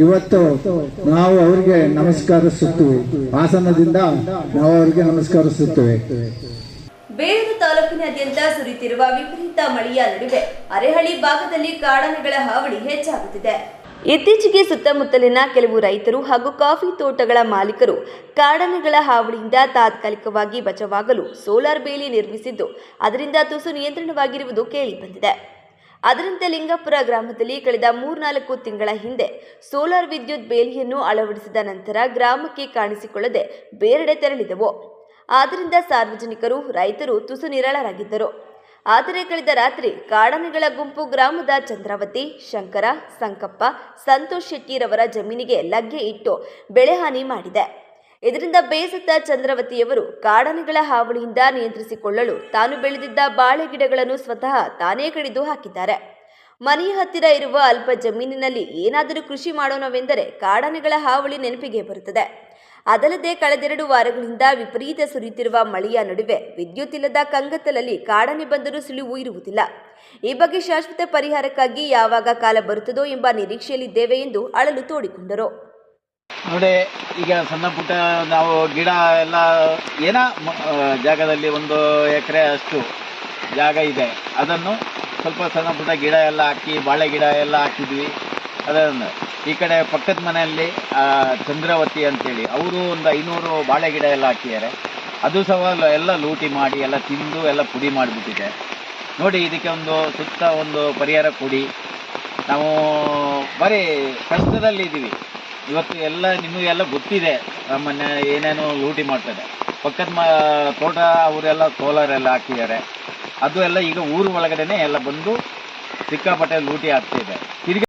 ಇವತ್ತು ನಾವು ಅವರಿಗೆ ನಮಸ್ಕರಿಸುತ್ತೇವೆ. ಹಾಸನದಿಂದ ನಾವು ಅವರಿಗೆ ನಮಸ್ಕರಿಸುತ್ತೇವೆ. ಬೇಲೂರು ತಾಲೂಕಿನಾದ್ಯಂತ ಸುರಿಯುತ್ತಿರುವ ವಿಪರೀತ ಮಳೆಯ ನಡುವೆ ಅರೆಹಳ್ಳಿ ಭಾಗದಲ್ಲಿ ಕಾಡಾನೆಗಳ ಹಾವಳಿ ಹೆಚ್ಚಾಗುತ್ತಿದೆ. ಇತ್ತೀಚೆಗೆ ಸುತ್ತಮುತ್ತಲಿನ ಕೆಲವು ರೈತರು ಹಾಗೂ ಕಾಫಿ ತೋಟಗಳ ಮಾಲೀಕರು ಕಾಡಾನೆಗಳ ಹಾವಳಿಯಿಂದ ತಾತ್ಕಾಲಿಕವಾಗಿ ಬಚಾವಾಗಲು ಸೋಲಾರ್ ಬೇಲಿ ನಿರ್ಮಿಸಿದ್ದು ಅದರಿಂದ ತುಸು ನಿಯಂತ್ರಣವಾಗಿರುವುದು ಕೇಳಿಬಂದಿದೆ. ಅದರಂತೆ ಲಿಂಗಪುರ ಗ್ರಾಮದಲ್ಲಿ ಕಳೆದ 3-4 ತಿಂಗಳ ಹಿಂದೆ ಸೋಲಾರ್ ವಿದ್ಯುತ್ ಬೇಲಿಯನ್ನು ಅಳವಡಿಸಿದ ನಂತರ ಗ್ರಾಮಕ್ಕೆ ಕಾಣಿಸಿಕೊಳ್ಳದೆ ಬೇರೆಡೆ ತೆರಳಿದವು. ಆದ್ದರಿಂದ ಸಾರ್ವಜನಿಕರು, ರೈತರು ತುಸು ನಿರಾಳರಾಗಿದ್ದರು. ಆದರೆ ಕಳೆದ ರಾತ್ರಿ ಕಾಡಾನೆಗಳ ಗುಂಪು ಗ್ರಾಮದ ಚಂದ್ರಾವತಿ, ಶಂಕರ, ಸಂಕಪ್ಪ, ಸಂತೋಷ್ ಶೆಟ್ಟಿರವರ ಜಮೀನಿಗೆ ಲಗ್ಗೆ ಇಟ್ಟು ಬೆಳೆಹಾನಿ ಮಾಡಿದೆ. ಇದರಿಂದ ಬೇಸತ್ತ ಚಂದ್ರಾವತಿಯವರು ಕಾಡಾನೆಗಳ ಹಾವಳಿಯಿಂದ ನಿಯಂತ್ರಿಸಿಕೊಳ್ಳಲು ತಾನು ಬೆಳೆದಿದ್ದ ಬಾಳೆ ಗಿಡಗಳನ್ನು ಸ್ವತಃ ತಾನೇ ಕಡಿದು ಹಾಕಿದ್ದಾರೆ. ಮನೆಯ ಹತ್ತಿರ ಇರುವ ಅಲ್ಪ ಜಮೀನಿನಲ್ಲಿ ಏನಾದರೂ ಕೃಷಿ ಮಾಡೋಣವೆಂದರೆ ಕಾಡಾನೆಗಳ ಹಾವಳಿ ನೆನಪಿಗೆ ಬರುತ್ತದೆ. ಅದಲ್ಲದೆ ಕಳೆದೆರಡು ವಾರಗಳಿಂದ ವಿಪರೀತ ಸುರಿಯುತ್ತಿರುವ ಮಳೆಯ ನಡುವೆ ವಿದ್ಯುತ್ ಇಲ್ಲದ ಕಂಗತ್ತಲಲ್ಲಿ ಕಾಡಾನೆ ಬಂದರೂ ಸುಳಿವು ಇರುವುದಿಲ್ಲ. ಈ ಬಗ್ಗೆ ಶಾಶ್ವತ ಪರಿಹಾರಕ್ಕಾಗಿ ಯಾವಾಗ ಕಾಲ ಬರುತ್ತದೋ ಎಂಬ ನಿರೀಕ್ಷೆಯಲ್ಲಿದ್ದೇವೆ ಎಂದು ಅಳಲು ತೋಡಿಕೊಂಡರು. ನೋಡಿ, ಈಗ ಸಣ್ಣ ಪುಟ್ಟ ನಾವು ಗಿಡ ಎಲ್ಲ ಜಾಗದಲ್ಲಿ 1 ಎಕರೆ ಅಷ್ಟು ಜಾಗ ಇದೆ. ಅದನ್ನು ಸ್ವಲ್ಪ ಸಣ್ಣ ಪುಟ್ಟ ಗಿಡ ಎಲ್ಲ ಹಾಕಿ, ಬಾಳೆ ಗಿಡ ಎಲ್ಲ ಹಾಕಿದ್ವಿ. ಅದನ್ನು ಈ ಕಡೆ ಪಕ್ಕದ ಮನೆಯಲ್ಲಿ ಚಂದ್ರಾವತಿ ಅಂತೇಳಿ ಅವರು ಒಂದು 500 ಬಾಳೆ ಗಿಡ ಎಲ್ಲ ಹಾಕಿದ್ದಾರೆ. ಅದು ಸಹ ಎಲ್ಲ ಲೂಟಿ ಮಾಡಿ ಎಲ್ಲ ತಿಂದು ಎಲ್ಲ ಪುಡಿ ಮಾಡಿಬಿಟ್ಟಿದೆ. ನೋಡಿ, ಇದಕ್ಕೆ ಒಂದು ಪರಿಹಾರ ಕೊಡಿ. ನಾವು ಬರೀ ಕಷ್ಟದಲ್ಲಿದ್ದೀವಿ. ಇವತ್ತು ಎಲ್ಲ ನಿಮಗೆಲ್ಲ ಗೊತ್ತಿದೆ, ನಮ್ಮನ್ನ ಏನೇನೋ ಲೂಟಿ ಮಾಡ್ತದೆ. ಪಕ್ಕದ ತೋಟ ಅವರೆಲ್ಲ ಸೋಲಾರ್ ಎಲ್ಲ ಹಾಕಿದ್ದಾರೆ. ಅದು ಎಲ್ಲ ಈಗ ಊರು ಒಳಗಡೆನೆ ಎಲ್ಲ ಬಂದು ಸಿಕ್ಕಾಪಟ್ಟೆ ಲೂಟಿ ಆಗ್ತಿದೆ. ತಿರ್ಗಿ